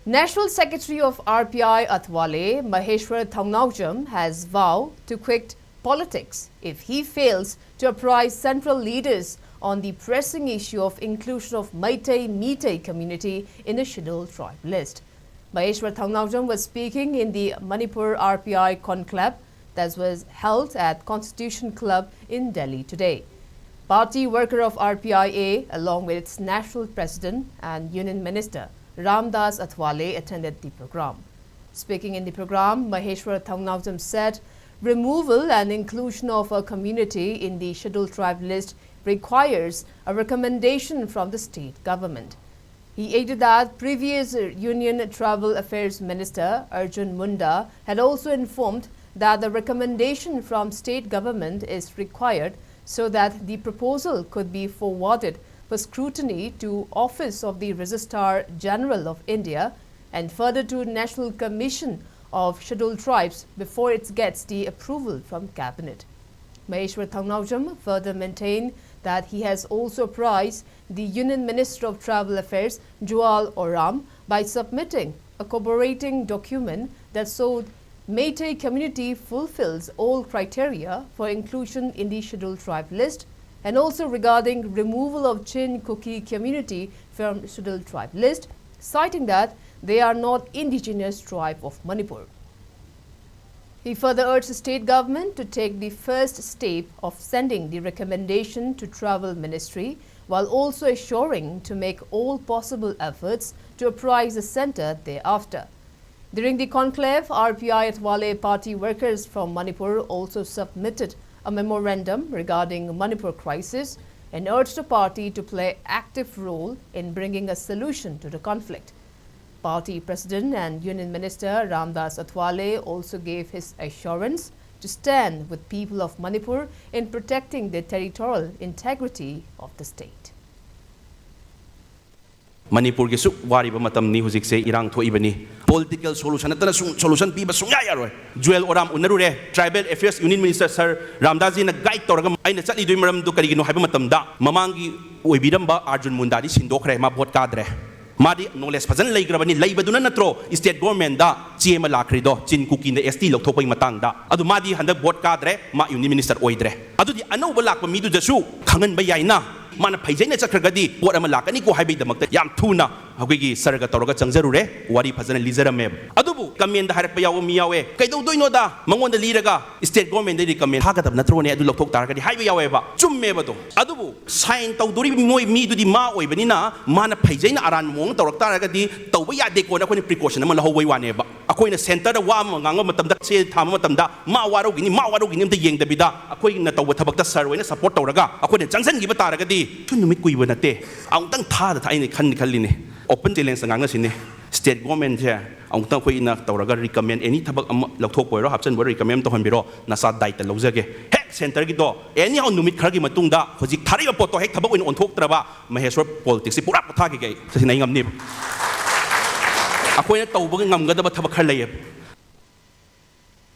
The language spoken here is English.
National Secretary of RPI Atwale, Maheshwar has vowed to quit politics if he fails to apprise central leaders on the pressing issue of inclusion of Meitei community in the scheduled tribe list. Maheshwar was speaking in the Manipur RPI conclave that was held at Constitution Club in Delhi today. Party worker of RPIA, along with its national president and union minister, Ramdas Atwale, attended the program. Speaking in the program, Maheshwar said removal and inclusion of a community in the scheduled tribe list requires a recommendation from the state government. He added that previous Union Tribal Affairs Minister Arjun Munda had also informed that the recommendation from state government is required so that the proposal could be forwarded for scrutiny to Office of the Registrar General of India and further to National Commission of Scheduled Tribes before it gets the approval from Cabinet. Maheshwar further maintained that he has also apprised the Union Minister of Tribal Affairs, Joal Oram, by submitting a corroborating document that showed Meitei community fulfills all criteria for inclusion in the scheduled tribe list, and also regarding removal of Chin Kuki community from scheduled tribe list, citing that they are not indigenous tribe of Manipur. He further urged the state government to take the first step of sending the recommendation to Travel Ministry, while also assuring to make all possible efforts to apprise the centre thereafter. During the conclave, RPI Atwale party workers from Manipur also submitted a memorandum regarding Manipur crisis and urged the party to play active role in bringing a solution to the conflict. Party President and Union Minister Ramdas Atwale also gave his assurance to stand with people of Manipur in protecting the territorial integrity of the state. Manipur ke suk wari ba matam ni hujik se irang thoi bani political solution atana solution pi ba sunga yaroi Joel Oram unaru re Tribal Affairs Union Minister Sir Ramdas ji na guide torga aina chali doi maram do kari gino haiba matam da mamangi oibiram ba Arjun Munda di sindokre ma vote kadre madi knowledge phazan leigrabani leibaduna natro state government da chema lakri do Chin Kuki na ST lok thopai matang da adu madi handa vote kadre ma Union Minister oidre adu di anau ba lakpa mi du jasu khangan ba yaina mana phaijena chakragadi pot ama lakani ko haibai damakta yam thuna hagigi sarga toroga changjarure wari phajana lijarame adubu comment da harakpa yaw mi yawe kaidau doino da mangonda liraga state government de comment hagadab natrone adu lokthok taragadi haibai yawe ba chumme ba do adubu sign tawdori moi mi du di ma oibani na mana phaijena aran mong torak taragadi tawba yade ko na khoni precaution ama lahowai wane ba akoina center da wa nganga matam da se thama matam da ma warogini amta yeng da bida akoi na tawba thabak da sarwai na support tawraga akoina changsan gi ba taragadi numit ko iba nate ang tang tha da thai ni khalli ne open challenge ngang sine state government je ang tang khoi ina tawraga recommend any thabak lokthok poiro hapchen bor recommend to honbiro nasa daita lojage hek center gi do any how numit khar gi matung da hojik thari ba poto hek thabak oin on thok traba Maheshwar politics pura patha gi gai sinai ngamni akoina tawba ngam ga da thabak khar lay